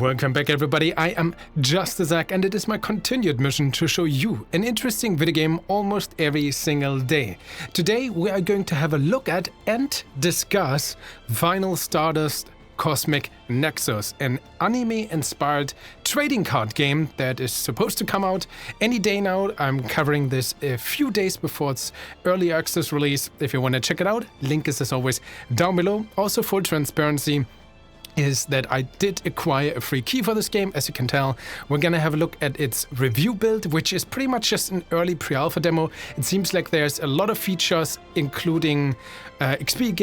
Welcome back everybody, I am JustDaZack and it is my continued mission to show you an interesting video game almost every single day. Today we are going to have a look at and discuss Final Stardust Cosmic Nexus, an anime-inspired trading card game that is supposed to come out any day now. I'm covering this a few days before its early access release. If you want to check it out, link is as always down below. Also, full transparency is that I did acquire a free key for this game. As you can tell, we're gonna have a look at its review build, which is pretty much just an early pre-alpha demo. It seems like there's a lot of features, including XP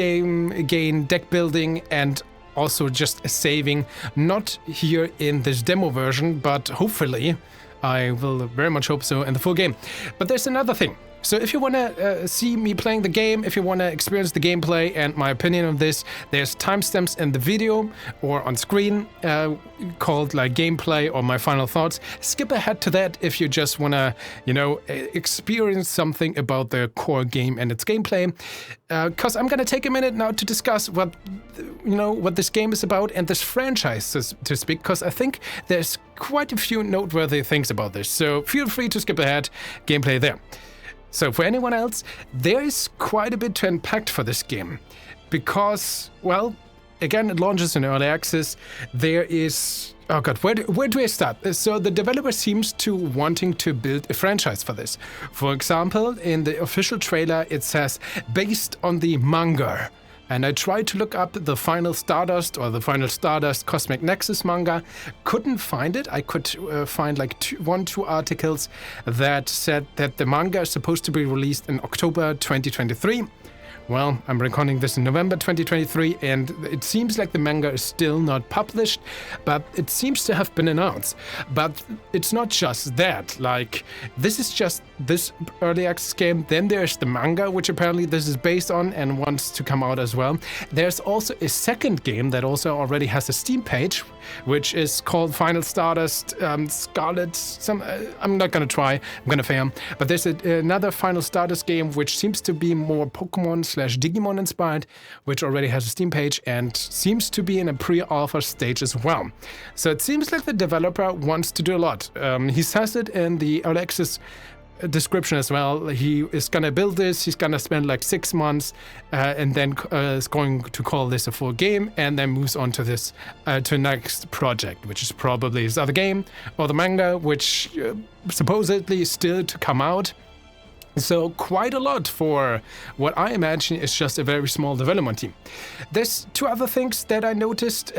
gain, deck building, and also just a saving. Not here in this demo version, but hopefully, I will very much hope so, in the full game. But there's another thing. So if you want to see me playing the game, if you want to experience the gameplay and my opinion on this, there's timestamps in the video or on screen called like gameplay or my final thoughts. Skip ahead to that if you just want to, experience something about the core game and its gameplay. Because I'm going to take a minute now to discuss what this game is about and this franchise, to speak, because I think there's quite a few noteworthy things about this. So feel free to skip ahead, gameplay there. So for anyone else, there is quite a bit to unpack for this game because, well, again, it launches in early access. There is, oh god, where do I start? So the developer seems to wanting to build a franchise for this. For example, in the official trailer, it says based on the manga. And I tried to look up the Final Stardust or the Final Stardust Cosmic Nexus manga. Couldn't find it. I could find like two articles that said that the manga is supposed to be released in October 2023. Well, I'm recording this in November 2023, and it seems like the manga is still not published, but it seems to have been announced. But it's not just that, like, this is just this early access game, then there's the manga, which apparently this is based on and wants to come out as well. There's also a second game that also already has a Steam page, which is called Final Stardust Scarlet, I'm not gonna try, I'm gonna fail. But there's another Final Stardust game, which seems to be more Pokemon/Digimon inspired, which already has a Steam page and seems to be in a pre-alpha stage as well. So it seems like the developer wants to do a lot. He says it in the early access description as well. He is gonna build this, he's gonna spend like 6 months and then is going to call this a full game and then moves on to this to next project, which is probably his other game or the manga, which supposedly is still to come out. So quite a lot for what I imagine is just a very small development team. There's two other things that I noticed.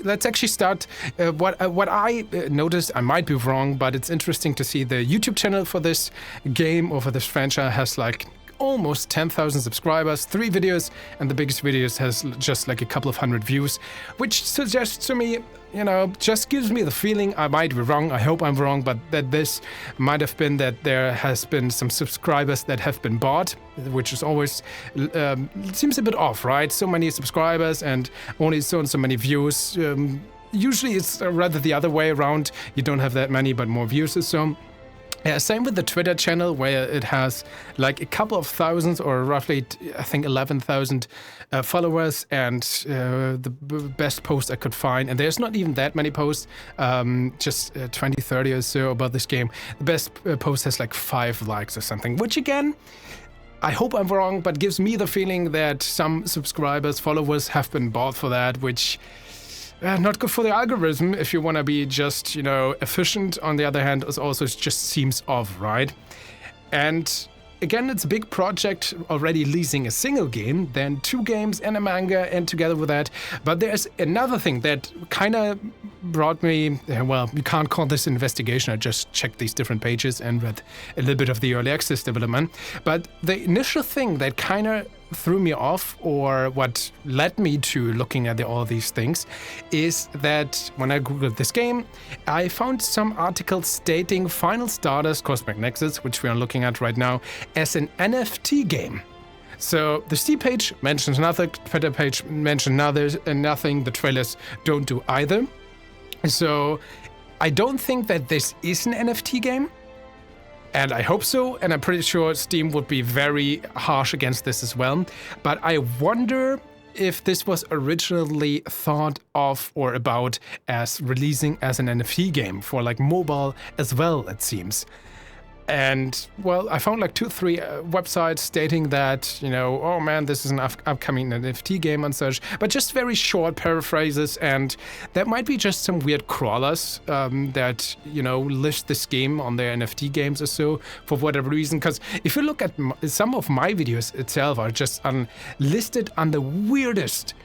Let's actually start. What I noticed, I might be wrong, but it's interesting to see the YouTube channel for this game or for this franchise has like almost 10,000 subscribers, 3 videos, and the biggest videos has just like a couple of hundred views, which suggests to me, just gives me the feeling, I might be wrong, I hope I'm wrong, but that this might have been that there has been some subscribers that have been bought, which is always, seems a bit off, right? So many subscribers and only so and so many views. Usually it's rather the other way around. You don't have that many, but more views or so. Yeah, same with the Twitter channel, where it has like a couple of thousands or roughly, I think, 11,000 followers, and the best post I could find, and there's not even that many posts, just 20, 30 or so about this game. The best post has like 5 likes or something, which again, I hope I'm wrong, but gives me the feeling that some subscribers, followers have been bought for that, which not good for the algorithm if you want to be just, efficient. On the other hand, it also just seems off, right? And again, it's a big project, already releasing a single game, then 2 games and a manga, and together with that. But there's another thing that kind of brought me, well, you can't call this investigation, I just checked these different pages and read a little bit of the early access development. But the initial thing that kind of threw me off, or what led me to looking at all these things, is that when I googled this game, I found some articles stating Final Stardust Cosmic Nexus, which we are looking at right now, as an NFT game. So the Steam page mentions nothing, Twitter page mentions nothing, the trailers don't do either. So I don't think that this is an NFT game. And I hope so, and I'm pretty sure Steam would be very harsh against this as well. But I wonder if this was originally thought of or about as releasing as an NFT game for like mobile as well, it seems. And well, I found like 2-3 websites stating that, you know, oh man, this is an upcoming NFT game and such, but just very short paraphrases, and that might be just some weird crawlers that, you know, list this game on their NFT games or so for whatever reason. Because if you look at some of my videos itself are just listed on the weirdest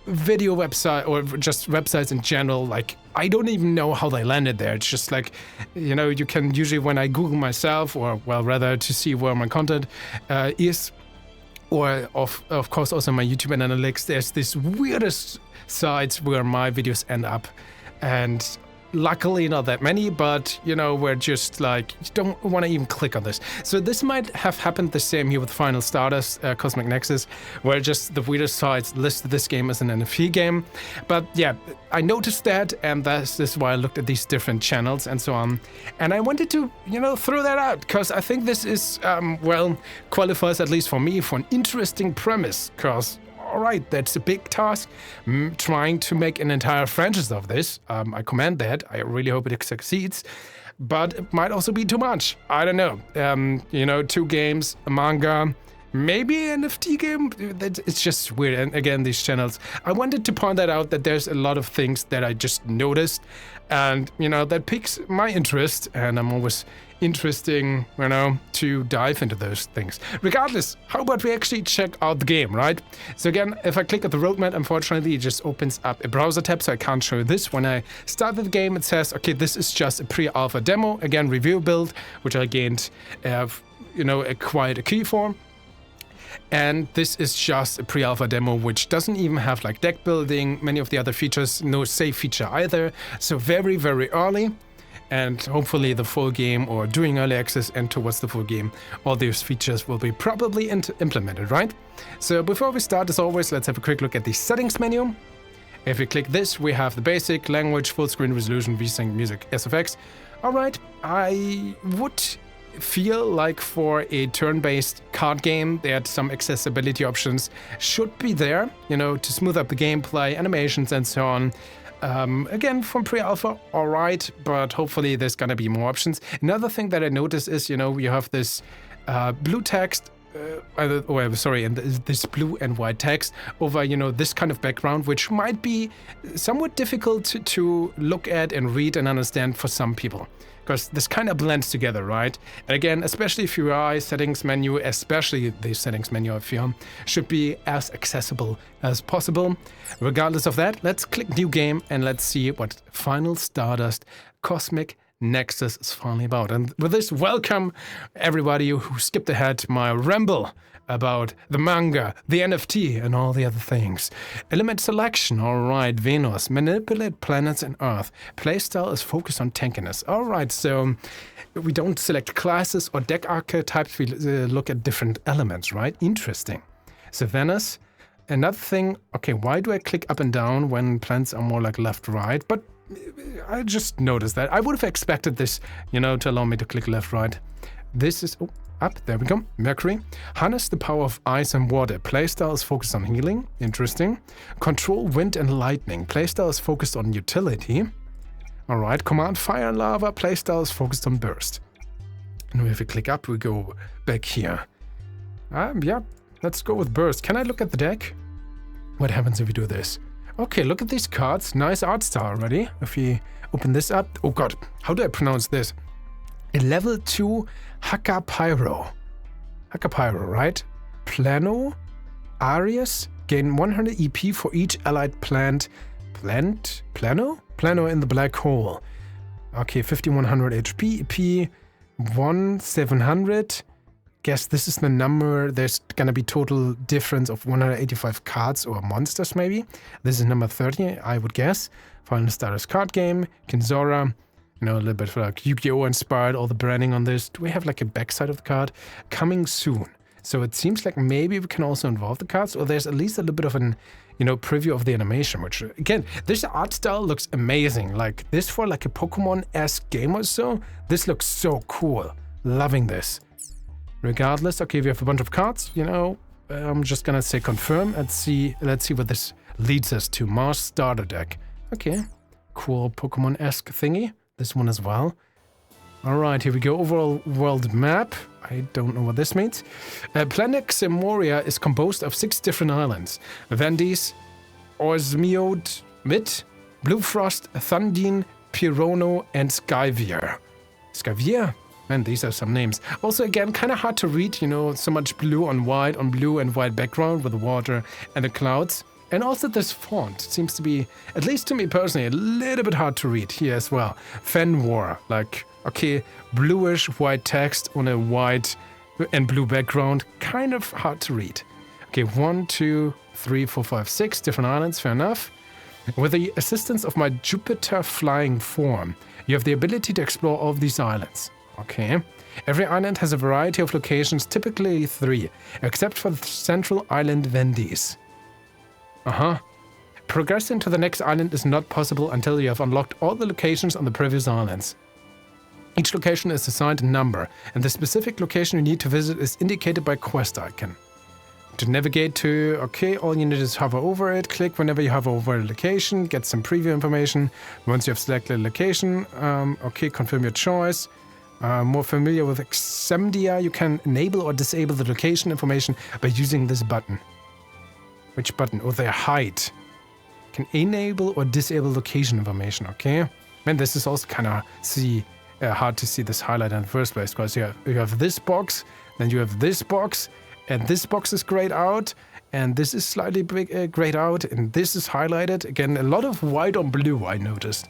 video website or just websites in general. Like, I don't even know how they landed there. It's just like, you know, you can usually, when I Google myself, or well, rather to see where my content is, or of course also my YouTube analytics, there's this weirdest sites where my videos end up. And luckily not that many, but you know, we're just like, you don't want to even click on this. So this might have happened the same here with Final Stardust, Cosmic Nexus, where just the weirdest sites listed this game as an NFT game. But yeah, I noticed that, and this is why I looked at these different channels and so on. And I wanted to, you know, throw that out, because I think this is, well, qualifies, at least for me, for an interesting premise, because all right, that's a big task, trying to make an entire franchise of this. I commend that. I really hope it succeeds, but it might also be too much. I don't know. You know, 2 games, a manga, maybe an NFT game. It's just weird. And again, these channels, I wanted to point that out, that there's a lot of things that I just noticed, and you know, that piques my interest, and I'm always interesting, you know, to dive into those things. Regardless, how about we actually check out the game, right? So again, if I click at the roadmap, unfortunately, it just opens up a browser tab, so I can't show this. When I started the game, it says, okay, this is just a pre-alpha demo. Again, review build, which I gained, you know, acquired a key for. And this is just a pre-alpha demo, which doesn't even have like deck building, many of the other features, no save feature either. So very, very early. And hopefully the full game, or during early access and towards the full game, all those features will be probably implemented, right? So before we start, as always, let's have a quick look at the settings menu. If we click this, we have the basic language, full screen resolution, VSync, music, SFX. All right, I would feel like for a turn-based card game that some accessibility options should be there, you know, to smooth up the gameplay, animations, and so on. Again, from pre-alpha, all right, but hopefully there's gonna be more options. Another thing that I noticed is, you know, you have this blue text, and this blue and white text over, you know, this kind of background, which might be somewhat difficult to look at and read and understand for some people, because this kind of blends together, right? And again, especially if UI settings menu, especially the settings menu, I feel, should be as accessible as possible. Regardless of that, let's click new game and let's see what Final Stardust Cosmic Nexus is finally about. And with this, welcome everybody who skipped ahead my ramble about the manga, the NFT, and all the other things. Element selection, all right, Venus, manipulate planets and Earth. Playstyle is focused on tankiness. All right, so we don't select classes or deck archetypes, we look at different elements, right? Interesting. So Venus, another thing, okay, why do I click up and down when planets are more like left, right? But I just noticed that. I would have expected this, you know, to allow me to click left, right. This is, oh, up, there we go. Mercury. Harness the power of ice and water. Playstyle is focused on healing. Interesting. Control wind and lightning. Playstyle is focused on utility. Alright. Command fire and lava. Playstyle is focused on burst. And if we click up, we go back here. Yeah, let's go with burst. Can I look at the deck? What happens if we do this? Okay, look at these cards. Nice art style already. If we open this up. Oh god, how do I pronounce this? A level 2 Hakapyro. Hakapyro, right? Plano. Arius. Gain 100 EP for each allied plant. Plano? Plano in the black hole. Okay, 5100 HP. EP 1700. Guess this is the number. There's gonna be total difference of 185 cards or monsters, maybe. This is number 30, I would guess. Final Stardust card game. Kinzora. You know, a little bit like Yu-Gi-Oh! Inspired, all the branding on this. Do we have like a backside of the card? Coming soon. So it seems like maybe we can also involve the cards, or there's at least a little bit of an, you know, preview of the animation, which, again, this art style looks amazing. Like, this for like a Pokemon-esque game or so, this looks so cool. Loving this. Regardless, okay, we have a bunch of cards, you know, I'm just gonna say confirm and see. Let's see what this leads us to. Mars starter deck. Okay, cool Pokemon-esque thingy. This one as well. All right, here we go. Overall world map. I don't know what this means. Planet Xemoria is composed of 6 different islands. Vendis, Osmiode, Mid, Bluefrost, Thundine, Pirono, and Skyvier. Skyvier? Man, these are some names. Also, again, kind of hard to read, you know, so much blue on blue and white background with the water and the clouds. And also this font seems to be, at least to me personally, a little bit hard to read here as well. Fenwar, like, okay, bluish white text on a white and blue background, kind of hard to read. Okay, 1, 2, 3, 4, 5, 6 different islands, fair enough. With the assistance of my Jupiter flying form, you have the ability to explore all of these islands. Okay. Every island has a variety of locations, typically 3, except for the central island Vendis. Progressing to the next island is not possible until you have unlocked all the locations on the previous islands. Each location is assigned a number, and the specific location you need to visit is indicated by quest icon. To navigate to, okay, all you need is hover over it, click whenever you hover over a location, get some preview information. Once you have selected a location, okay, confirm your choice. More familiar with Xemdia, you can enable or disable the location information by using this button. Which button? Oh, the hide. Can enable or disable location information, okay? Man, this is also kind of hard to see this highlight in the first place, because you have this box, then you have this box, and this box is grayed out, and this is slightly grayed out, and this is highlighted. Again, a lot of white on blue, I noticed.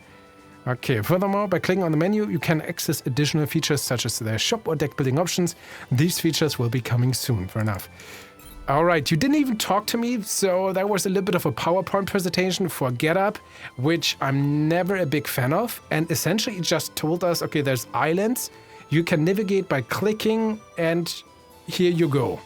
Okay, furthermore, by clicking on the menu, you can access additional features such as the shop or deck building options. These features will be coming soon, fair enough. Alright, you didn't even talk to me, so that was a little bit of a PowerPoint presentation for GetUp, which I'm never a big fan of, and essentially it just told us, okay, there's islands, you can navigate by clicking, and here you go.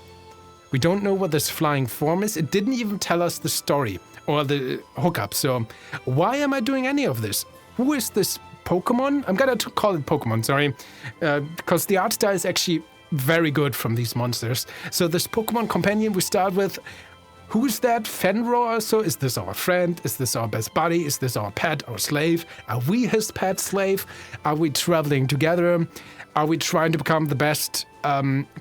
We don't know what this flying form is. It didn't even tell us the story or the hookup. So why am I doing any of this? Who is this Pokemon? I'm gonna call it Pokemon, sorry. Because the art style is actually very good from these monsters. So this Pokemon companion we start with, who's that? Fenrir? So is this our friend? Is this our best buddy? Is this our pet, our slave? Are we his pet slave? Are we traveling together? Are we trying to become the best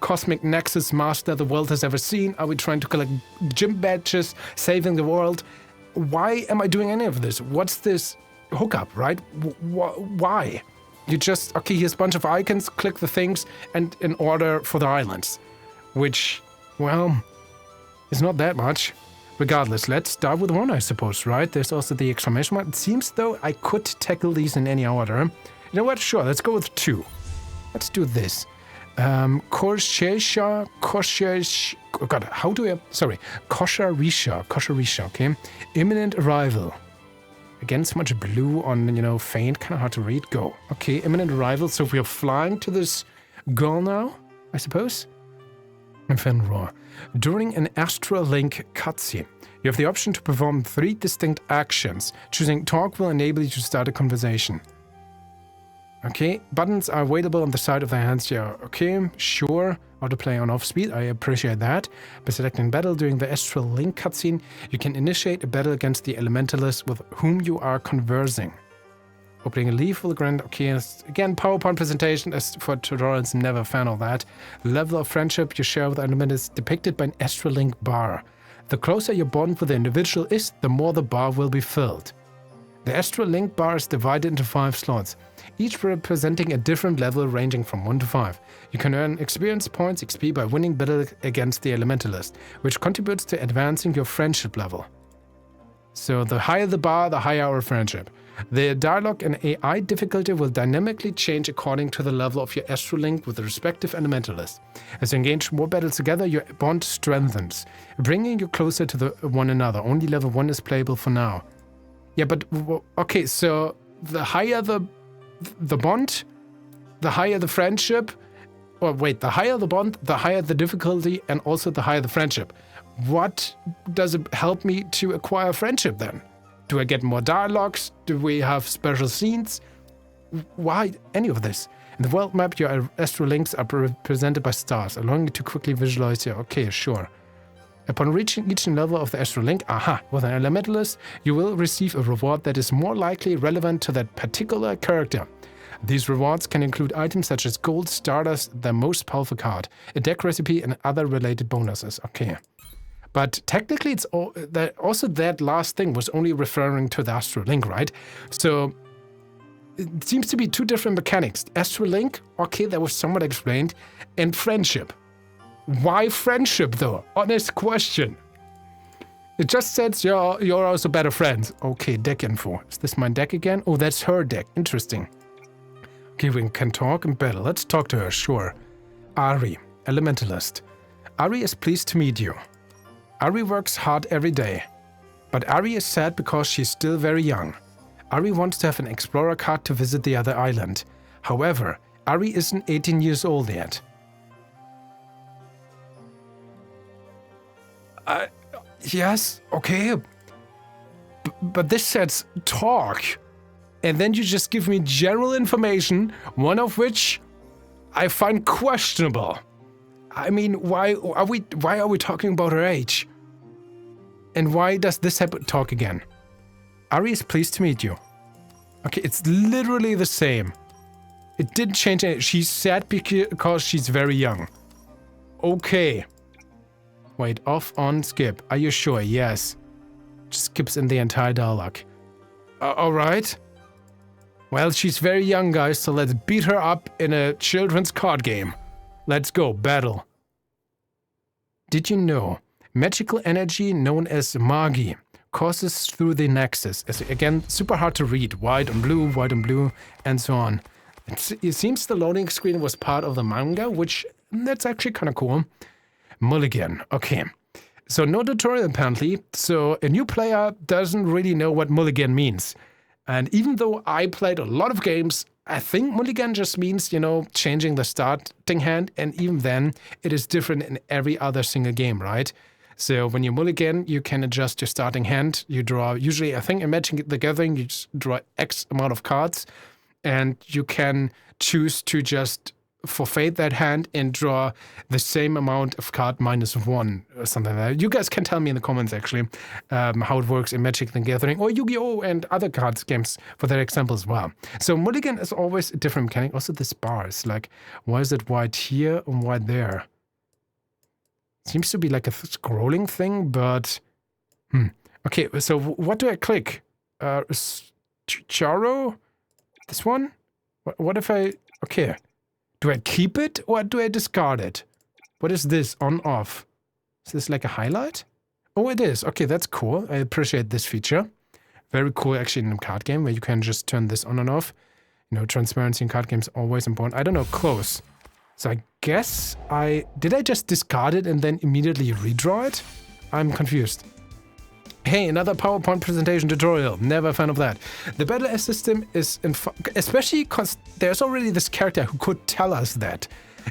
cosmic Nexus master the world has ever seen? Are we trying to collect gym badges, saving the world? Why am I doing any of this? What's this hookup, right? Why? You just, okay, here's a bunch of icons, click the things, and in order for the islands. Which, well, is not that much. Regardless, let's start with 1, I suppose, right? There's also the exclamation mark. It seems, though, I could tackle these in any order. You know what? Sure, let's go with 2. Let's do this. Kosharisha, oh god, how do I, sorry, Kosharisha, okay? Imminent arrival. Again, so much blue on, you know, faint, kind of hard to read. Go. Okay, imminent arrival, so we are flying to this girl now, I suppose? Fenrir. During an Astral Link cutscene, you have the option to perform 3 distinct actions. Choosing talk will enable you to start a conversation. Okay, buttons are available on the side of the hands here. Okay, sure. Autoplay on off speed, I appreciate that. By selecting battle during the Astral Link cutscene, you can initiate a battle against the elementalist with whom you are conversing. Opening a leaf will grant, okay, again, PowerPoint presentation. As for tutorials, never a fan of that. The level of friendship you share with the element is depicted by an Astral Link bar. The closer your bond with the individual is, the more the bar will be filled. The Astral Link bar is divided into 5 slots, each representing a different level ranging from 1 to 5. You can earn experience points XP by winning battle against the elementalist, which contributes to advancing your friendship level. So the higher the bar, the higher our friendship. The dialogue and AI difficulty will dynamically change according to the level of your Astral Link with the respective elementalist. As you engage more battles together, your bond strengthens, bringing you closer to one another. Only level 1 is playable for now. Yeah, but, okay, so the higher the bond, the higher the friendship, or wait, the higher the bond, the higher the difficulty, and also the higher the friendship. What does it help me to acquire friendship then? Do I get more dialogues? Do we have special scenes? Why any of this? In the world map, your Astral Links are represented by stars, allowing you to quickly visualize your, okay, sure. Upon reaching each level of the Astral Link, with an Elementalist, you will receive a reward that is more likely relevant to that particular character. These rewards can include items such as gold, stardust, the most powerful card, a deck recipe, and other related bonuses. Okay. But technically, it's also that last thing was only referring to the Astral Link, right? So it seems to be two different mechanics. Astral Link, okay, that was somewhat explained, and friendship. Why friendship, though? Honest question. It just says you're also better friends. Okay, deck info. Is this my deck again? Oh, that's her deck. Interesting. Okay, we can talk in battle. Let's talk to her, sure. Ari, Elementalist. Ari is pleased to meet you. Ari works hard every day, but Ari is sad because she's still very young. Ari wants to have an explorer card to visit the other island. However, Ari isn't 18 years old yet. Yes, okay. But this says talk. And then you just give me general information, one of which I find questionable. I mean, why are we talking about her age? And why does this talk again? Ari is pleased to meet you. Okay, it's literally the same. It didn't change anything. She's sad because she's very young. Okay. Wait, off, on, skip. Are you sure? Yes. Just skips in the entire dialogue. Alright. Well, she's very young, guys, so let's beat her up in a children's card game. Let's go, battle. Did you know magical energy known as Magi courses through the Nexus? It's, again, super hard to read. White and blue, and so on. It seems the loading screen was part of the manga, which that's actually kind of cool. Mulligan. Okay. So no tutorial apparently. So a new player doesn't really know what Mulligan means. And even though I played a lot of games, I think Mulligan just means, changing the starting hand. And even then, it is different in every other single game, right? So when you mulligan, you can adjust your starting hand. You draw, usually, I think in Magic the Gathering, you just draw X amount of cards. And you can choose to just forfeit that hand and draw the same amount of card -1 or something like that. You guys can tell me in the comments, actually, how it works in Magic the Gathering or Yu-Gi-Oh! And other cards games for that example as well. So mulligan is always a different mechanic. Also this bar is like, why is it white here and white there? Seems to be like a scrolling thing, but... Okay, so what do I click? Charo? This one? What if I... Okay. Do I keep it or do I discard it? What is this? On, off. Is this like a highlight? Oh, it is. Okay, that's cool. I appreciate this feature. Very cool, actually, in a card game where you can just turn this on and off. Transparency in card games is always important. I don't know, close. So I guess did I just discard it and then immediately redraw it? I'm confused. Hey, another PowerPoint presentation tutorial. Never a fan of that. The Battle S system is, especially because there's already this character who could tell us that.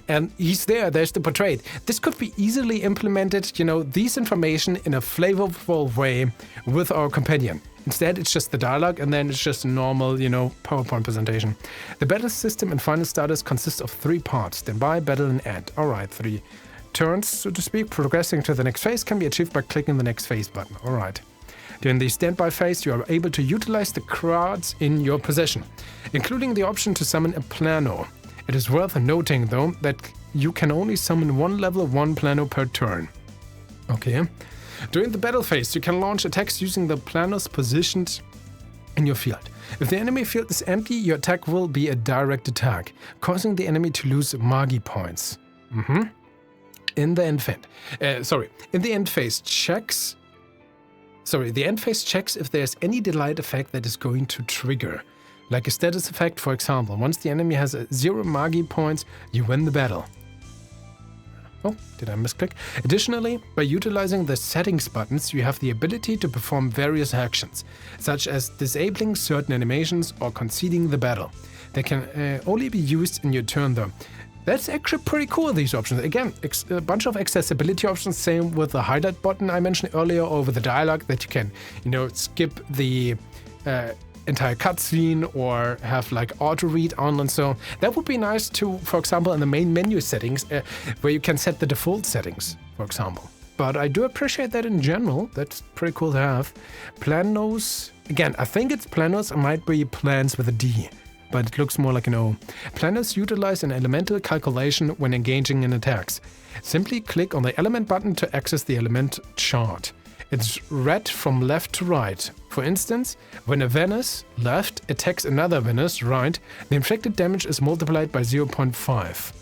And he's there's the portrait. This could be easily implemented, these information in a flavorful way with our companion. Instead, it's just the dialogue and then it's just a normal, PowerPoint presentation. The battle system in Final Stardust consists of 3 parts: standby, battle, and end. Alright, 3 turns, so to speak. Progressing to the next phase can be achieved by clicking the next phase button. Alright. During the standby phase, you are able to utilize the cards in your possession, including the option to summon a Plano. It is worth noting, though, that you can only summon 1 level 1 Plano per turn. Okay. During the battle phase, you can launch attacks using the Planos positioned in your field. If the enemy field is empty, your attack will be a direct attack, causing the enemy to lose Magi points. In the end phase, the end phase checks if there's any delayed effect that is going to trigger. Like a status effect, for example. Once the enemy has 0 Magi points, you win the battle. Oh, did I misclick? Additionally, by utilizing the settings buttons, you have the ability to perform various actions, such as disabling certain animations or conceding the battle. They can only be used in your turn, though. That's actually pretty cool, these options. Again, a bunch of accessibility options, same with the highlight button I mentioned earlier, over the dialogue, that you can, skip the entire cutscene or have like auto read on and so. That would be nice to, for example, in the main menu settings, where you can set the default settings, for example. but I do appreciate that in general. That's pretty cool to have. Planos, again, I think it's Planos, it might be plans with a D, but it looks more like an O. Planos utilize an elemental calculation when engaging in attacks. Simply click on the element button to access the element chart. It's read from left to right. For instance, when a Venus left attacks another Venus right, the inflicted damage is multiplied by 0.5.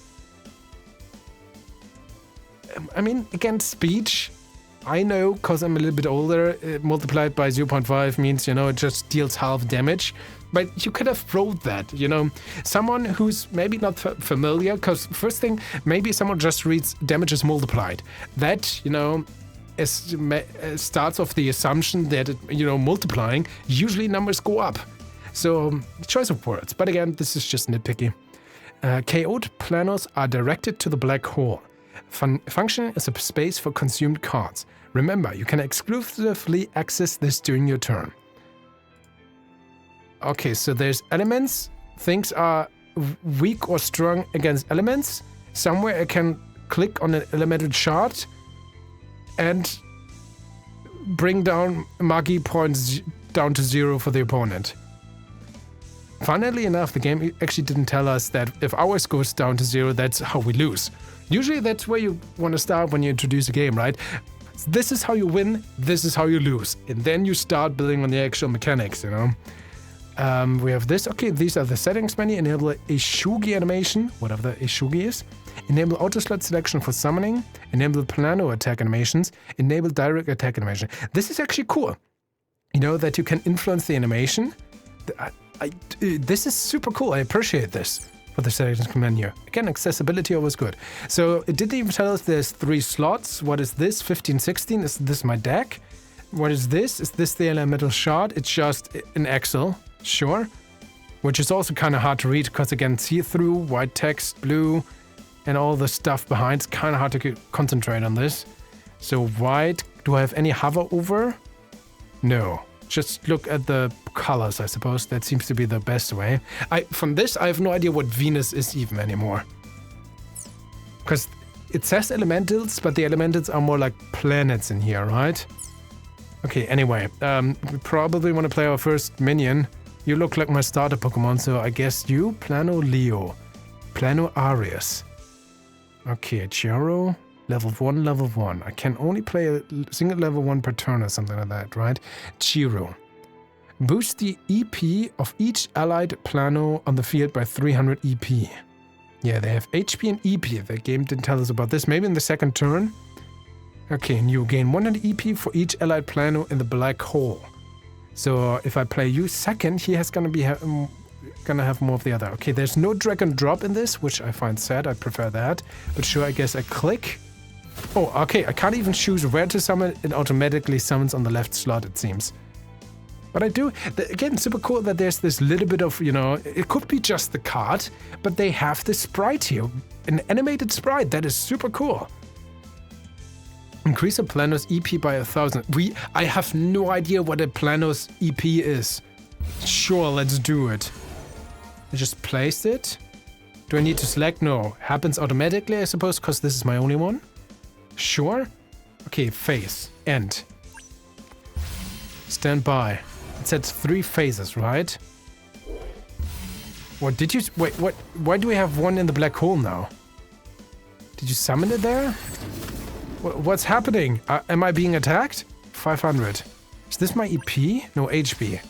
I mean, again, speech, I know, because I'm a little bit older, multiplied by 0.5 means, you know, it just deals half damage. But you could have wrote that, you know. Someone who's maybe not familiar, because first thing, maybe someone just reads damage is multiplied. That, you know, starts off the assumption that, you know, multiplying, usually numbers go up. So, choice of words. But again, this is just nitpicky. KO'd Planos are directed to the black hole. Function is a space for consumed cards. Remember, you can exclusively access this during your turn. Okay, so there's elements. Things are weak or strong against elements. Somewhere I can click on an elemental chart and bring down Magi points down to 0 for the opponent. Funnily enough, the game actually didn't tell us that if ours goes down to 0, that's how we lose. Usually that's where you want to start when you introduce a game, right? This is how you win, this is how you lose. And then you start building on the actual mechanics, you know? We have this. Okay, these are the settings menu. Enable a Shugi animation, whatever the Shugi is. Enable auto slot selection for summoning. Enable plano attack animations. Enable direct attack animation. This is actually cool. You know, that you can influence the animation. This is super cool. I appreciate this for the settings menu. Again, accessibility always good. So it didn't even tell us there's 3 slots. What is this? 15, 16. Is this my deck? What is this? Is this the elemental shard? It's just an Excel. Sure. Which is also kind of hard to read because, again, see-through, white text, blue, and all the stuff behind. It's kind of hard to concentrate on this. So white. Do I have any hover over? No. Just look at the colors, I suppose. That seems to be the best way. From this, I have no idea what Venus is even anymore. Because it says elementals, but the elementals are more like planets in here, right? Okay, anyway. We probably want to play our first minion. You look like my starter Pokemon, so I guess you, Plano Leo, Plano Arius. Okay, Charo, level 1, level 1. I can only play a single level 1 per turn or something like that, right? Chiro. Boost the EP of each allied Plano on the field by 300 EP. Yeah, they have HP and EP. The game didn't tell us about this. Maybe in the second turn. Okay, and you gain 100 EP for each allied Plano in the black hole. So if I play you second, he has gonna have more of the other. Okay, there's no drag and drop in this, which I find sad. I prefer that. But sure, I guess I click. Oh, okay, I can't even choose where to summon. It automatically summons on the left slot, it seems. But I do, again, super cool that there's this little bit of, you know, it could be just the card, but they have this sprite here. An animated sprite, that is super cool. Increase a Planos EP by 1,000. I have no idea what a Planos EP is. Sure, let's do it. I just placed it. Do I need to select? No. Happens automatically, I suppose, because this is my only one. Sure. Okay, phase. End. Stand by. It said 3 phases, right? What did you... Wait, what? Why do we have one in the black hole now? Did you summon it there? What's happening? Am I being attacked? 500. Is this my EP? No, HP.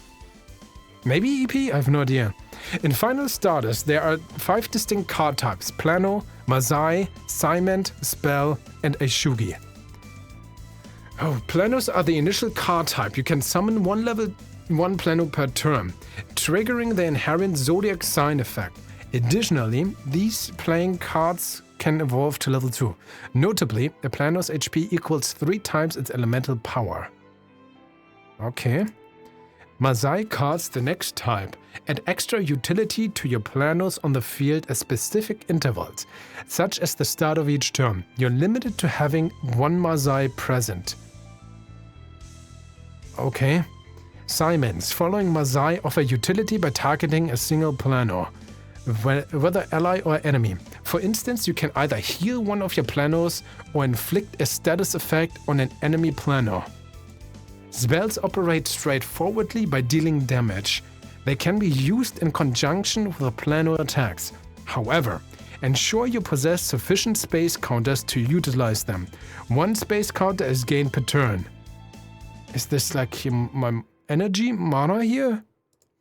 Maybe EP? I have no idea. In Final Stardust, there are 5 distinct card types. Plano, Mazai, Ciment, Spell, and a Shugi. Oh, Planos are the initial card type. You can summon 1 level 1 Plano per turn, triggering the inherent Zodiac sign effect. Additionally, these playing cards can evolve to level 2. Notably, a Planos HP equals 3 times its elemental power. Okay. Mazai cards the next type. Add extra utility to your Planos on the field at specific intervals, such as the start of each turn. You're limited to having 1 Mazai present. Okay. Simons. Following Mazai offer utility by targeting a single Plano. whether ally or enemy. For instance, you can either heal one of your planos or inflict a status effect on an enemy plano. Spells operate straightforwardly by dealing damage. They can be used in conjunction with the plano attacks. However, ensure you possess sufficient space counters to utilize them. 1 space counter is gained per turn. Is this like my energy mana here?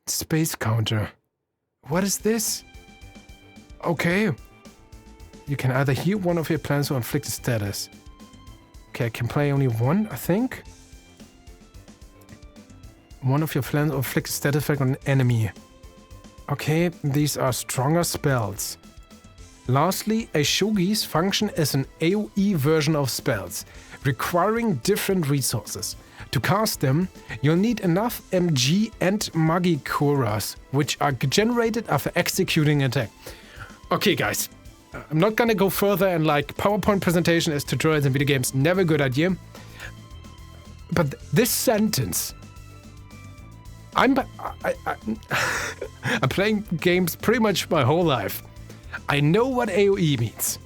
Space counter. What is this? Okay. You can either heal one of your plans or inflict a status. Okay, I can play only one, I think. One of your plans or inflict a status effect on an enemy. Okay, these are stronger spells. Lastly, Ashogis function as an AoE version of spells, requiring different resources. To cast them, you'll need enough MG and Magikuras, which are generated after executing an attack. Okay, guys, I'm not gonna go further, and like PowerPoint presentation as tutorials in video games, never a good idea. But this sentence, I'm playing games pretty much my whole life. I know what AoE means.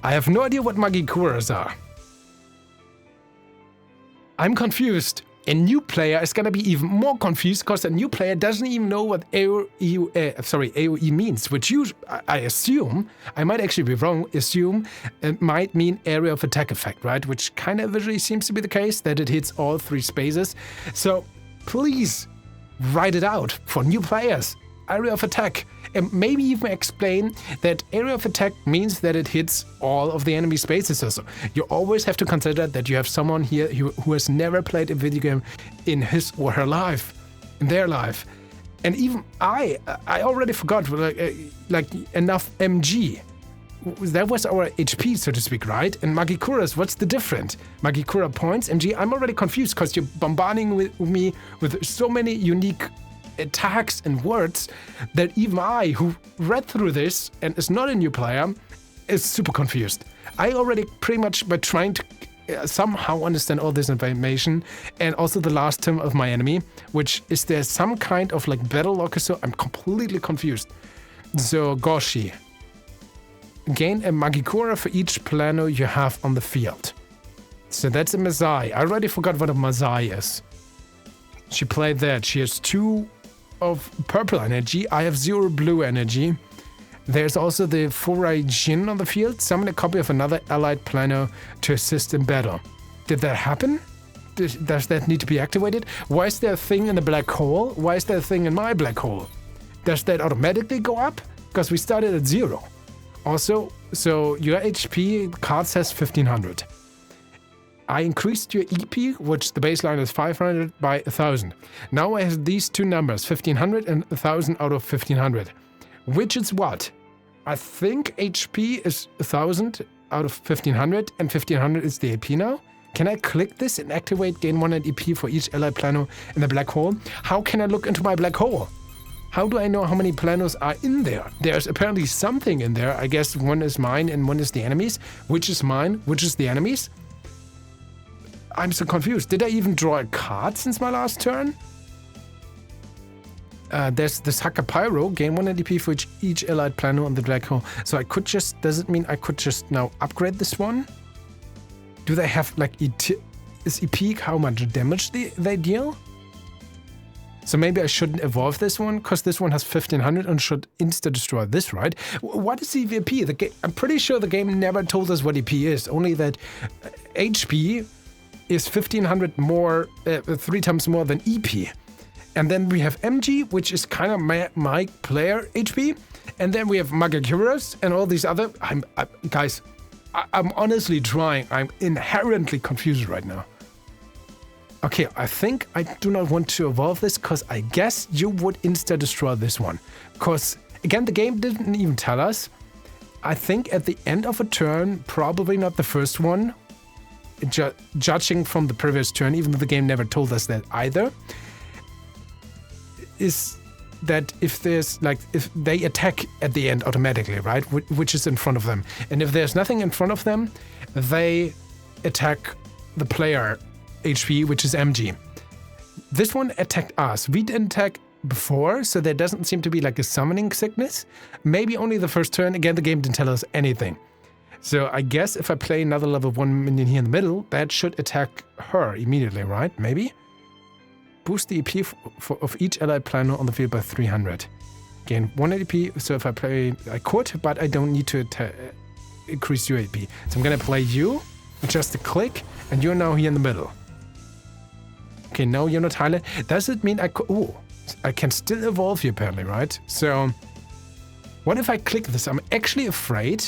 I have no idea what Magikuras are. I'm confused. A new player is gonna be even more confused because a new player doesn't even know what AoE means, which I assume, I might actually be wrong, assume it might mean area of attack effect, right? Which kind of visually seems to be the case, that it hits all 3 spaces. So please write it out for new players. Area of attack. And maybe even explain that area of attack means that it hits all of the enemy spaces also. You always have to consider that you have someone here who has never played a video game in his or her life, in their life. And even I already forgot like enough MG. That was our HP, so to speak, right? And Magikuras, what's the difference? Magikura points, MG, I'm already confused because you're bombarding me with so many unique attacks and words that even I, who read through this and is not a new player, is super confused. I already pretty much by trying to somehow understand all this information, and also the last term of my enemy, which is there some kind of like battle locker, so I'm completely confused. So Goshi. Gain a Magikura for each plano you have on the field. So that's a Mazai. I already forgot what a Mazai is. She played that. She has 2 of purple energy. I have 0 blue energy. There's also the Forai Jin on the field. Summon a copy of another allied plano to assist in battle. Did that happen? Does that need to be activated? Why is there a thing in the black hole? Why is there a thing in my black hole? Does that automatically go up? Because we started at 0. Also, so your HP card says 1500. I increased your EP, which the baseline is 500, by 1000. Now I have these 2 numbers, 1500 and 1000 out of 1500. Which is what? I think HP is 1000 out of 1500 and 1500 is the AP now? Can I click this and activate gain 1 EP for each allied plano in the black hole? How can I look into my black hole? How do I know how many planos are in there? There's apparently something in there. I guess one is mine and one is the enemy's. Which is mine? Which is the enemy's? I'm so confused. Did I even draw a card since my last turn? There's the Saka Pyro. Gain 1 EP for each allied plano on the black hole. So I could just... Does it mean I could just now upgrade this one? Do they have like... Is EP how much damage they deal? So maybe I shouldn't evolve this one, because this one has 1500 and should insta-destroy this, right? What is EP? I'm pretty sure the game never told us what EP is, only that HP is 1500 more, 3 times more than EP. And then we have MG, which is kind of my player HP. And then we have Magikuras and all these other... Guys, I'm honestly trying. I'm inherently confused right now. Okay, I think I do not want to evolve this, because I guess you would insta-destroy this one. Because, again, the game didn't even tell us. I think at the end of a turn, probably not the first one, judging from the previous turn, even though the game never told us that either, is that if they attack at the end automatically, right? Which is in front of them. And if there's nothing in front of them, they attack the player HP, which is MG. This one attacked us. We didn't attack before, so there doesn't seem to be like a summoning sickness. Maybe only the first turn. Again, the game didn't tell us anything. So I guess if I play another level 1 minion here in the middle, that should attack her immediately, right? Maybe? Boost the EP of each allied planner on the field by 300. Gain 1 AP, so if I play, I could, but I don't need to increase your AP. So I'm gonna play you, just a click, and you're now here in the middle. Okay, no, you're not highlighted. Does it mean I could... Oh, I can still evolve you apparently, right? So, what if I click this? I'm actually afraid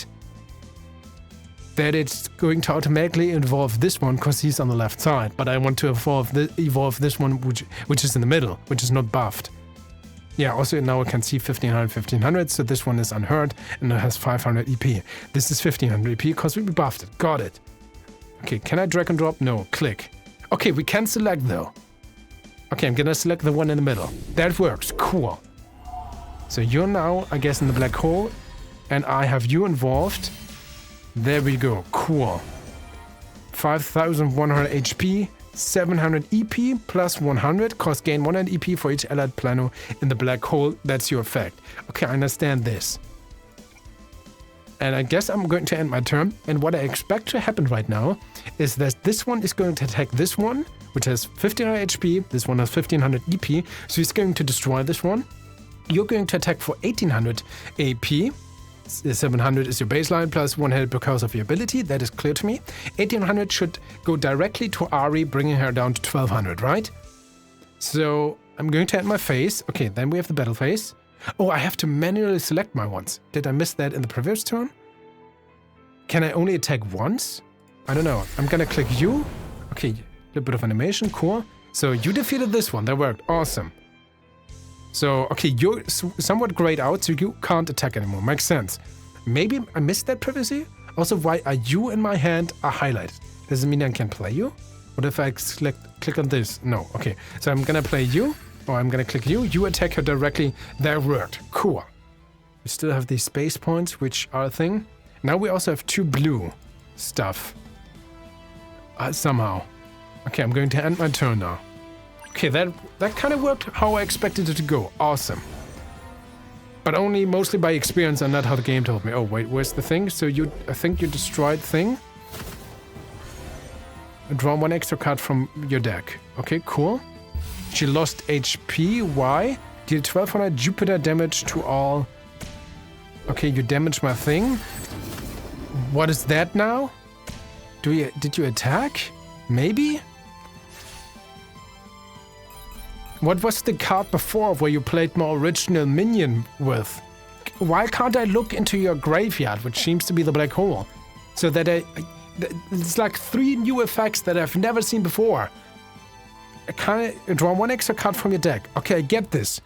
that it's going to automatically evolve this one because he's on the left side, but I want to evolve this one, which is in the middle, which is not buffed. Yeah, also now I can see 1500, so this one is unhurt, and it has 500 EP. This is 1500 EP because we buffed it. Got it. Okay, can I drag and drop? No, click. Okay, we can select though. Okay, I'm gonna select the one in the middle. That works, cool. So you're now, I guess, in the black hole, and I have you involved. There we go, cool. 5100 HP, 700 EP plus 100, cost gain 100 EP for each allied plano in the black hole. That's your effect. Okay, I understand this. And I guess I'm going to end my turn. And what I expect to happen right now is that this one is going to attack this one, which has 1500 HP. This one has 1500 EP. So he's going to destroy this one. You're going to attack for 1800 AP. 700 is your baseline plus 100 because of your ability. That is clear to me. 1800 should go directly to Ari, bringing her down to 1200, right? So I'm going to end my phase. Okay, then we have the battle phase. Oh, I have to manually select my ones. Did I miss that in the previous turn? Can I only attack once? I don't know. I'm gonna click you. Okay, a little bit of animation. Cool. So you defeated this one. That worked. Awesome. So, okay, you're somewhat grayed out, so you can't attack anymore. Makes sense. Maybe I missed that previously? Also, why are you in my hand are highlighted? Does it mean I can play you? What if I click on this? No. Okay, so I'm gonna play you. Or I'm gonna click you. You attack her directly. That worked. Cool. We still have these space points, which are a thing. Now we also have 2 blue stuff. Somehow. Okay, I'm going to end my turn now. Okay, that kind of worked how I expected it to go. Awesome. But only mostly by experience and not how the game told me. Oh, wait, where's the thing? So I think you destroyed thing. Draw 1 extra card from your deck. Okay, cool. She lost HP. Why? Deal 1200 Jupiter damage to all. Okay, you damaged my thing. What is that now? Did you attack? Maybe? What was the card before where you played my original minion with? Why can't I look into your graveyard, which seems to be the black hole? So that it's like 3 new effects that I've never seen before. Can I draw 1 extra card from your deck? Okay, I get this.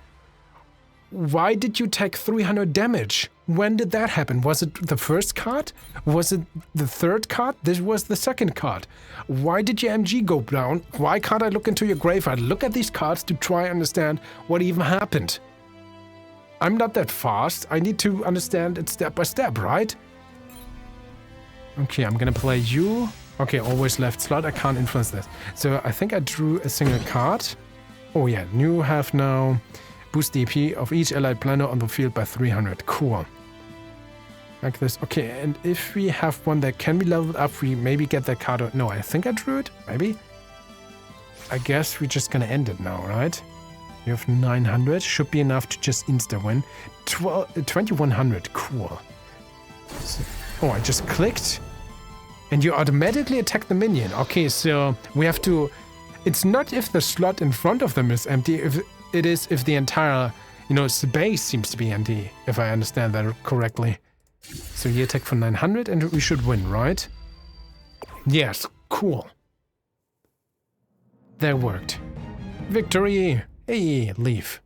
Why did you take 300 damage? When did that happen? Was it the first card? Was it the third card? This was the second card. Why did your MG go down? Why can't I look into your graveyard? Look at these cards to try and understand what even happened. I'm not that fast. I need to understand it step by step, right? Okay, I'm gonna play you. Okay, always left slot. I can't influence this. So I think I drew a single card. Oh yeah, you have now boost the EP of each allied planet on the field by 300. Cool. Like this. Okay, and if we have one that can be leveled up, we maybe get that card. No, I think I drew it. Maybe. I guess we're just gonna end it now, right? You have 900. Should be enough to just insta-win. 2100. Cool. So, oh, I just clicked. And you automatically attack the minion. Okay, so we have to... It's not if the slot in front of them is empty. It is if the entire, space seems to be empty, if I understand that correctly. So you attack for 900 and we should win, right? Yes, cool. That worked. Victory! Hey, leave.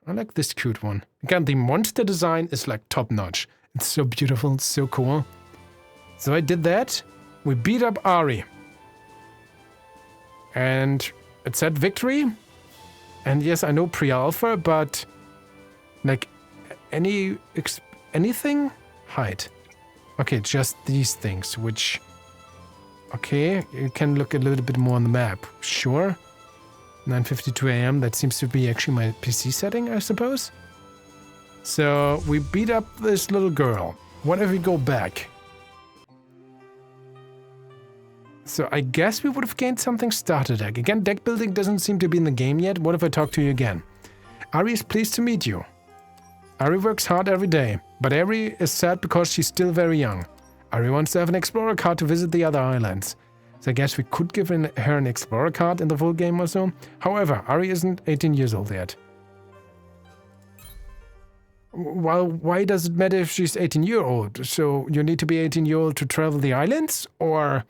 I like this cute one. Again, the monster design is like top-notch. It's so beautiful, it's so cool. So I did that. We beat up Ari. And it said victory. And yes, I know pre-alpha, but like anything? Hide. Okay, just these things, which... Okay, you can look a little bit more on the map. Sure. 9:52 a.m. That seems to be actually my PC setting, I suppose. So we beat up this little girl. What if we go back? So I guess we would have gained something starter deck. Again, deck building doesn't seem to be in the game yet. What if I talk to you again? Ari is pleased to meet you. Ari works hard every day, but Ari is sad because she's still very young. Ari wants to have an explorer card to visit the other islands. So I guess we could give her an explorer card in the full game or so. However, Ari isn't 18 years old yet. Well, why does it matter if she's 18-year-old? So you need to be 18-year-old to travel the islands? Or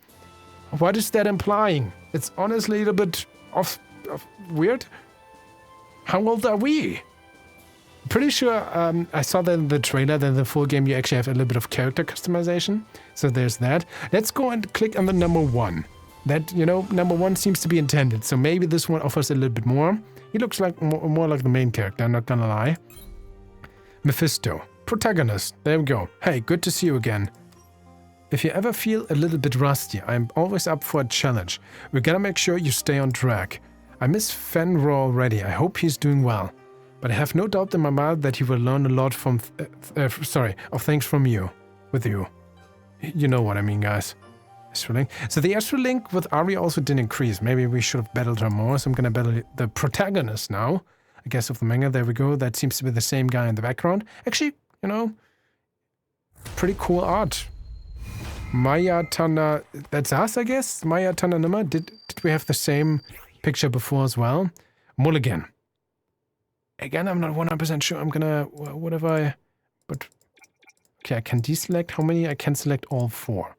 what is that implying? It's honestly a little bit weird. How old are we? Pretty sure I saw that in the trailer that in the full game you actually have a little bit of character customization. So there's that. Let's go and click on the number 1. That, you know, number 1 seems to be intended. So maybe this one offers a little bit more. He looks like more like the main character, I'm not gonna lie. Mephisto. Protagonist. There we go. Hey, good to see you again. If you ever feel a little bit rusty, I'm always up for a challenge. We're gonna make sure you stay on track. I miss Fenrir already. I hope he's doing well. But I have no doubt in my mind that he will learn a lot from, of things from you. With you. You know what I mean, guys. Astrolink. So the Astrolink with Ari also didn't increase. Maybe we should have battled her more. So I'm gonna battle the protagonist now. I guess of the manga. There we go. That seems to be the same guy in the background. Actually, you know, pretty cool art. Maya Tana, that's us, I guess? Maya Tananuma. Did we have the same picture before as well? Mulligan. Again, I'm not 100% sure. I'm gonna, what if I, but, okay, I can deselect how many? I can select all 4.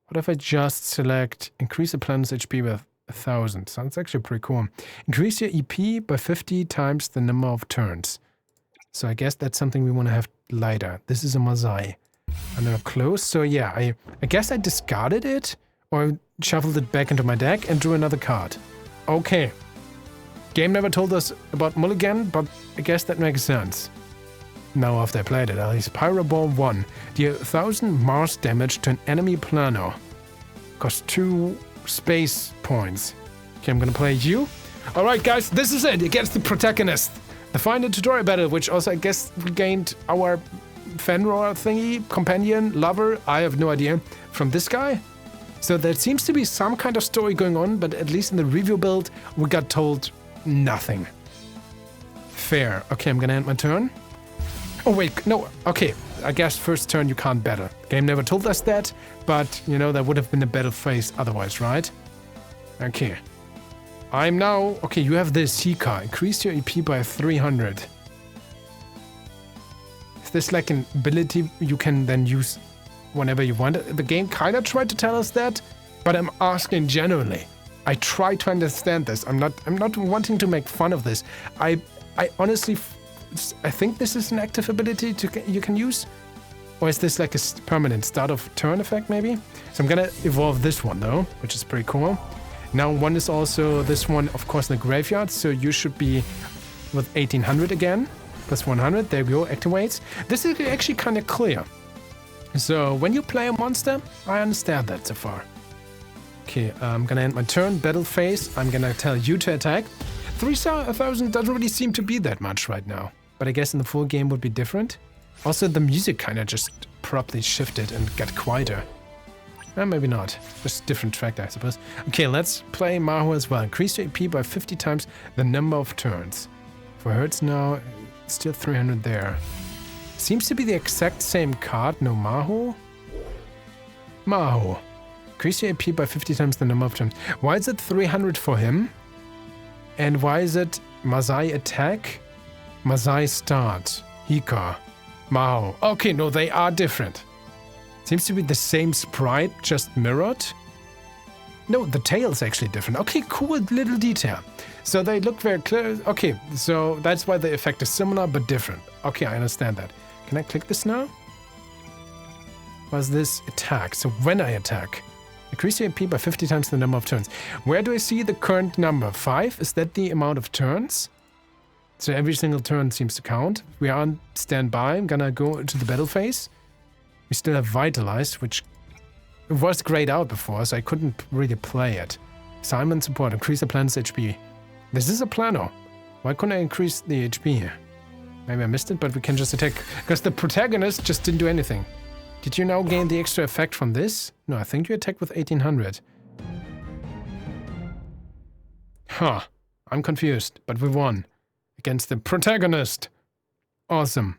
What if I just select, increase the planet's HP with 1,000? Sounds actually pretty cool. Increase your EP by 50 times the number of turns. So I guess that's something we want to have lighter. This is a Mazai. And now close. So yeah, I guess I discarded it or shuffled it back into my deck and drew another card. Okay. Game never told us about Mulligan, but I guess that makes sense. Now after I played it, at least Pyroball 1. Deal 1,000 Mars damage to an enemy plano. Cost 2 space points. Okay, I'm gonna play you. Alright guys, this is it against the protagonist. The final tutorial battle, which also I guess we gained our Fenrir thingy, companion, lover, I have no idea, from this guy. So there seems to be some kind of story going on, but at least in the review build, we got told nothing. Fair. Okay, I'm gonna end my turn. Oh wait, no, okay. I guess first turn you can't battle. Game never told us that, but you know, that would have been a battle phase otherwise, right? Okay. I'm now, okay, you have this Hika. Increase your EP by 300. Is this like an ability you can then use whenever you want it? The game kind of tried to tell us that, but I'm asking generally. I try to understand this. I'm not wanting to make fun of this. I honestly, I think this is an active ability you can use. Or is this like a permanent start of turn effect maybe? So I'm gonna evolve this one though, which is pretty cool. Now one is also this one, of course, in the graveyard. So you should be with 1800 again. Plus 100, there we go, activates. This is actually kind of clear. So when you play a monster, I understand that so far. Okay, I'm gonna end my turn, battle phase. I'm gonna tell you to attack. 3,000 doesn't really seem to be that much right now. But I guess in the full game would be different. Also, the music kind of just properly shifted and got quieter. Maybe not. Just different track, I suppose. Okay, let's play Maho as well. Increase your EP by 50 times the number of turns. For Hertz now, still 300 there. Seems to be the exact same card. No, Maho? Maho. Increase your EP by 50 times the number of turns. Why is it 300 for him? And why is it Mazai attack? Mazai start. Hika. Maho. Okay, no, they are different. Seems to be the same sprite, just mirrored. No, the tail's actually different. Okay, cool little detail. So they look very clear. Okay, so that's why the effect is similar but different. Okay, I understand that. Can I click this now? Was this attack? So when I attack, increase your EP by 50 times the number of turns. Where do I see the current number? 5? Is that the amount of turns? So every single turn seems to count. We are on standby. I'm gonna go into the battle phase. We still have Vitalized, which was grayed out before, so I couldn't really play it. Simon support, increase the planet's HP. This is a plano. Why couldn't I increase the HP here? Maybe I missed it, but we can just attack. Because the protagonist just didn't do anything. Did you now gain the extra effect from this? No, I think you attacked with 1800. Huh. I'm confused, but we won. Against the protagonist. Awesome.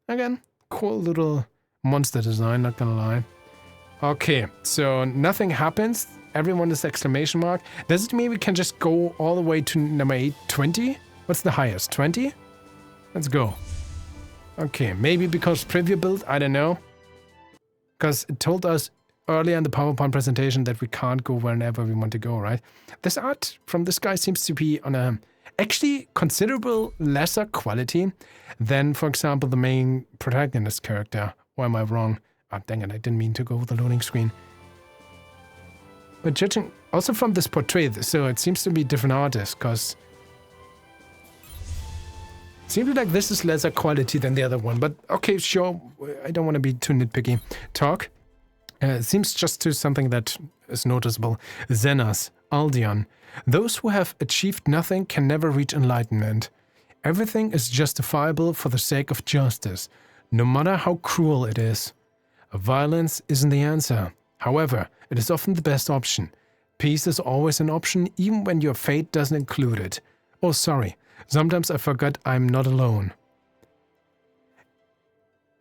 Again, cool little monster design, not gonna lie. Okay, so nothing happens. Everyone is exclamation mark. Does it mean we can just go all the way to number 8, 20? What's the highest, 20? Let's go. Okay, maybe because preview build, I don't know. Because it told us earlier in the PowerPoint presentation that we can't go wherever we want to go, right? This art from this guy seems to be on a actually considerable lesser quality than, for example, the main protagonist character. Or am I wrong? Ah, dang it, I didn't mean to go with the loading screen. But judging also from this portrait, so it seems to be different artists, because it seems like this is lesser quality than the other one. But okay, sure, I don't want to be too nitpicky. Talk. It seems just to something that is noticeable. Xenas, Aldeon. Those who have achieved nothing can never reach enlightenment. Everything is justifiable for the sake of justice, no matter how cruel it is. Violence isn't the answer. However, it is often the best option. Peace is always an option, even when your fate doesn't include it. Oh, sorry. Sometimes I forgot I'm not alone.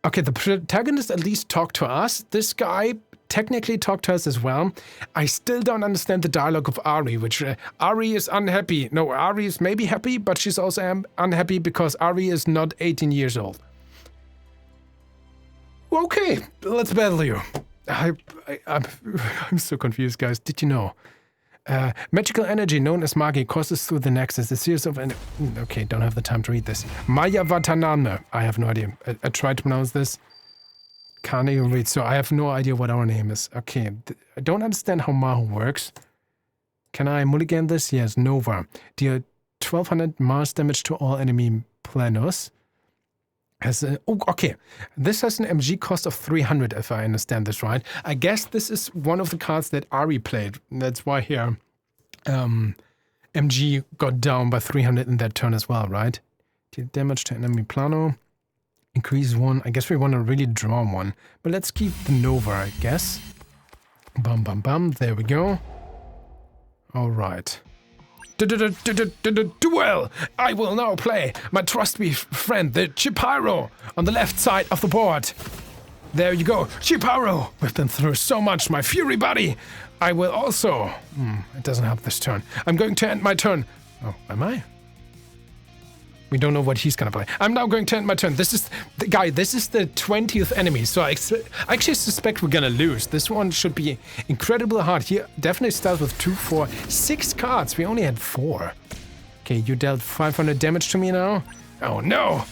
Okay, the protagonist at least talked to us. This guy technically talked to us as well. I still don't understand the dialogue of Ari, which Ari is unhappy. No, Ari is maybe happy, but she's also unhappy because Ari is not 18 years old. Okay, let's battle you. I'm so confused, guys. Did you know? Magical energy known as Magi courses through the Nexus. A series of... Okay, don't have the time to read this. Maya Vataname. I have no idea. I tried to pronounce this. Can't even read, so I have no idea what our name is. Okay, I don't understand how Mahu works. Can I mulligan this? Yes, Nova. Deal 1200 Mars damage to all enemy planos. Okay, this has an MG cost of 300, if I understand this right. I guess this is one of the cards that Ari played. That's why here MG got down by 300 in that turn as well, right? Deal damage to enemy plano. Increase 1. I guess we want to really draw one. But let's keep the Nova, I guess. Bum, bum, bum. There we go. All right. Duel! I will now play my trusty friend, the Chiparo, on the left side of the board. There you go, Chiparo! We've been through so much, my fury buddy! I will also... it doesn't help this turn. I'm going to end my turn. Oh, am I? We don't know what he's gonna play. I'm now going to end my turn. This is... this is the 20th enemy, so I actually suspect we're gonna lose. This one should be incredibly hard. He definitely starts with 2, 4, 6 cards. We only had 4. Okay, you dealt 500 damage to me now? Oh no!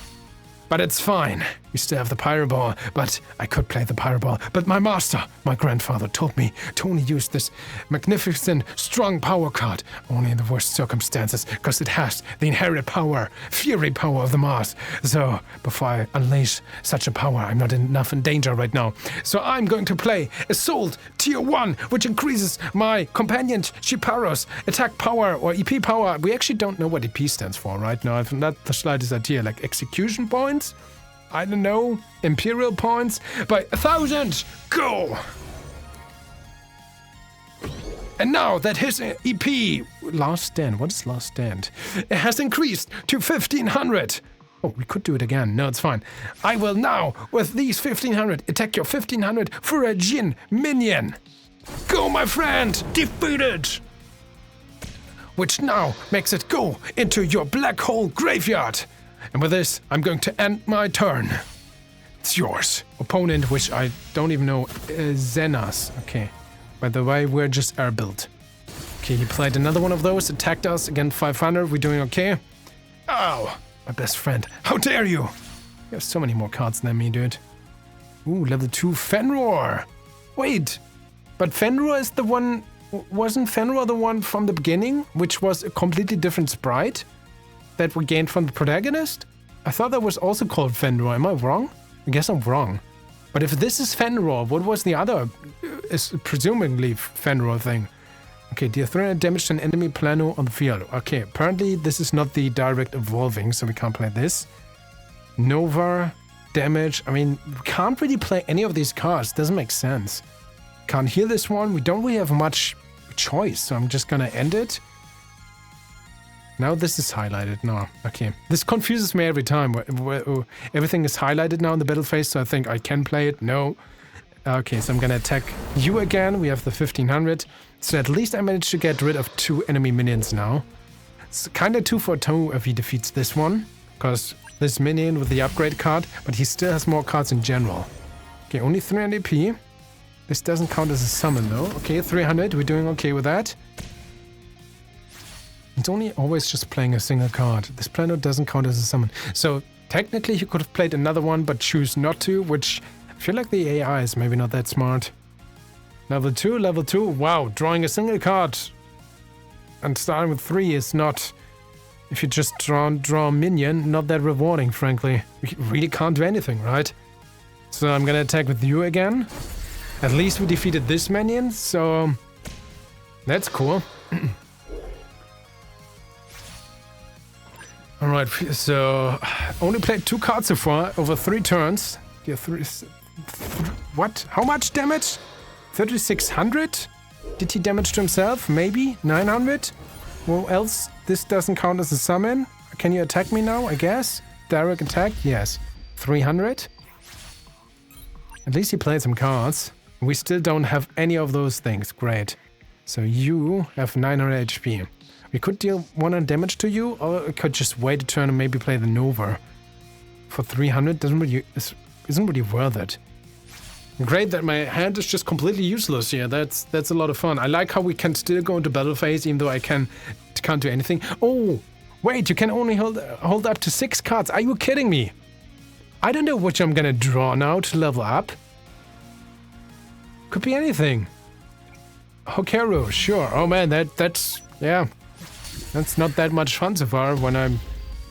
But it's fine. We still have the Pyro Ball, but I could play the Pyro Ball. But my master, my grandfather, told me to only use this magnificent, strong power card only in the worst circumstances, because it has the inherent power, fury power of the Mars. So, before I unleash such a power, I'm not enough in danger right now. So I'm going to play Assault Tier 1, which increases my companion Chiparo's attack power or EP power. We actually don't know what EP stands for right now. I've not the slightest idea, like execution points? I don't know, Imperial points by 1,000. Go! And now that his EP, Last Stand, what is Last Stand? It has increased to 1,500. Oh, we could do it again. No, it's fine. I will now, with these 1,500, attack your 1,500 for a Jin minion. Go, my friend! Defeated! Which now makes it go into your black hole graveyard. And with this, I'm going to end my turn. It's yours. Opponent, which I don't even know, Xenas. Okay. By the way, we're just air built. Okay, he played another one of those, attacked us, again 500. We're doing okay. Oh, my best friend. How dare you? You have so many more cards than me, dude. Ooh, level 2 Fenrir. Wait, but Fenrir is the one... Wasn't Fenrir the one from the beginning, which was a completely different sprite that we gained from the protagonist? I thought that was also called Fenrir. Am I wrong? I guess I'm wrong. But if this is Fenrir, what was the other, is presumably Fenrir thing? Okay, deal 300 damage to an enemy plano on the field. Okay, apparently this is not the direct evolving, so we can't play this. Nova, damage. I mean, we can't really play any of these cards. Doesn't make sense. Can't heal this one. We don't really have much choice, so I'm just gonna end it. Now this is highlighted. No, okay. This confuses me every time. Everything is highlighted now in the battle phase, so I think I can play it. No. Okay, so I'm gonna attack you again. We have the 1500. So at least I managed to get rid of 2 enemy minions now. It's kind of 2 for 2 if he defeats this one, because this minion with the upgrade card, but he still has more cards in general. Okay, only 300 AP. This doesn't count as a summon though. Okay, 300. We're doing okay with that. It's only always just playing a single card. This plano doesn't count as a summon. So technically he could have played another one, but choose not to, which I feel like the AI is maybe not that smart. Level 2. Wow, drawing a single card and starting with 3 is not, if you just draw a minion, not that rewarding, frankly. We really can't do anything, right? So I'm gonna attack with you again. At least we defeated this minion, so that's cool. Alright, so only played 2 cards so far over 3 turns. Yeah, what? How much damage? 3600? Did he damage to himself? Maybe? 900? Well, else this doesn't count as a summon. Can you attack me now, I guess? Direct attack? Yes. 300? At least he played some cards. We still don't have any of those things. Great. So you have 900 HP. We could deal 100 damage to you, or I could just wait a turn and maybe play the Nova. For 300 isn't really worth it. Great that my hand is just completely useless here. That's a lot of fun. I like how we can still go into battle phase even though I can't do anything. Oh, wait, you can only hold up to 6 cards. Are you kidding me? I don't know which I'm gonna draw now to level up. Could be anything. Hokeru, sure. Oh man, that's yeah. That's not that much fun so far when I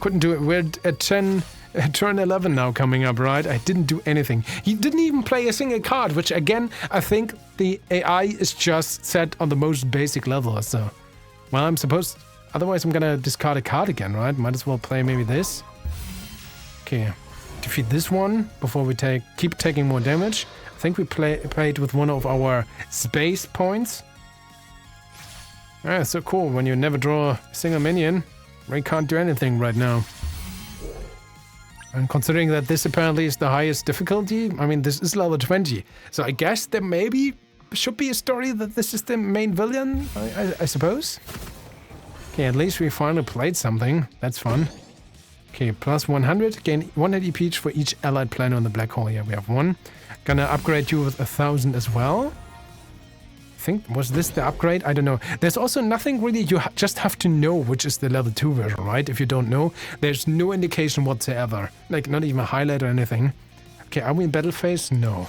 couldn't do it. We're at turn 11 now coming up, right? I didn't do anything. He didn't even play a single card, which again, I think the AI is just set on the most basic level. So, well, I'm supposed... Otherwise, I'm gonna discard a card again, right? Might as well play maybe this. Okay. Defeat this one before we keep taking more damage. I think we played with one of our space points. Ah, so cool. When you never draw a single minion, we can't do anything right now. And considering that this apparently is the highest difficulty, I mean, this is level 20. So I guess there maybe should be a story that this is the main villain, I suppose. Okay, at least we finally played something. That's fun. Okay, plus 100. Gain 100 EP each for each allied planet on the black hole. Yeah, we have one. Gonna upgrade you with 1000 as well. I think, was this the upgrade? I don't know. There's also nothing really, you just have to know which is the level 2 version, right? If you don't know, there's no indication whatsoever. Like, not even a highlight or anything. Okay, are we in battle phase? No.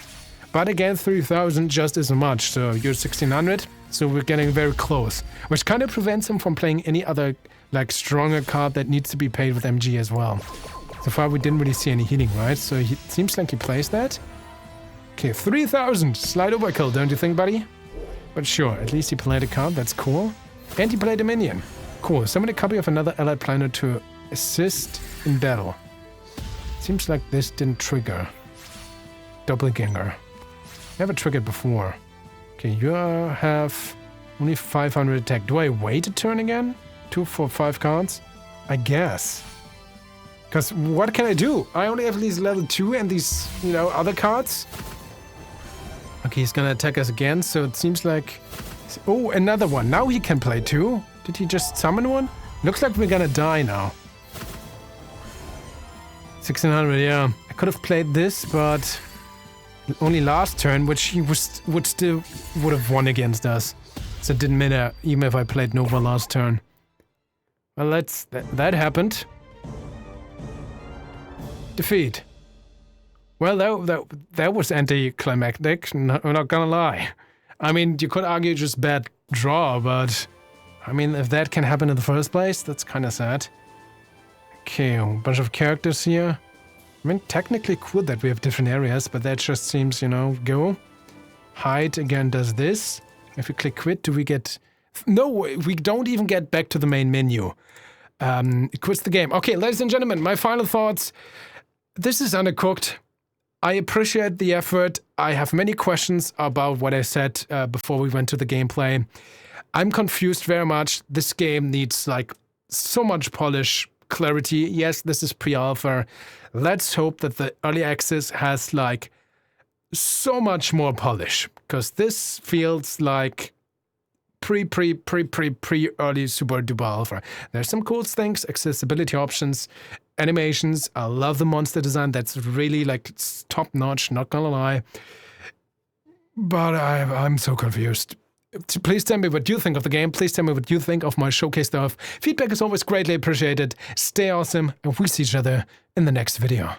But again, 3000 just isn't much, so you're 1600, so we're getting very close. Which kind of prevents him from playing any other, like, stronger card that needs to be paid with MG as well. So far, we didn't really see any healing, right? So it seems like he plays that. Okay, 3000! Slight overkill, don't you think, buddy? But sure, at least he played a card, that's cool. And he played a minion. Cool, summon a copy of another allied planet to assist in battle. Seems like this didn't trigger. Doppelganger. Never triggered before. Okay, you have only 500 attack. Do I wait a turn again? 2 for 5 cards? I guess. Because what can I do? I only have these level 2 and these, you know, other cards. Okay, he's gonna attack us again, so it seems like... Oh, another one. Now he can play 2. Did he just summon one? Looks like we're gonna die now. 1600, yeah. I could have played this, but... only last turn, which he would have won against us. So it didn't matter, even if I played Nova last turn. Well, that happened. Defeat. Well, that was anticlimactic, I'm not gonna lie. I mean, you could argue just bad draw, but... I mean, if that can happen in the first place, that's kind of sad. Okay, a bunch of characters here. I mean, technically cool that we have different areas, but that just seems, you know, go. Hide again does this. If we click quit, do we get No, we don't even get back to the main menu. It quits the game. Okay, ladies and gentlemen, my final thoughts. This is undercooked. I appreciate the effort. I have many questions about what I said before we went to the gameplay. I'm confused very much. This game needs, like, so much polish, clarity. Yes, this is pre-alpha. Let's hope that the early access has, like, so much more polish, because this feels like pre-early super duper alpha. There's some cool things, accessibility options, animations. I love the monster design. That's really, like, top notch, not gonna lie. But I'm so confused. Please tell me what you think of the game. Please tell me what you think of my showcase stuff. Feedback is always greatly appreciated. Stay awesome, and we'll see each other in the next video.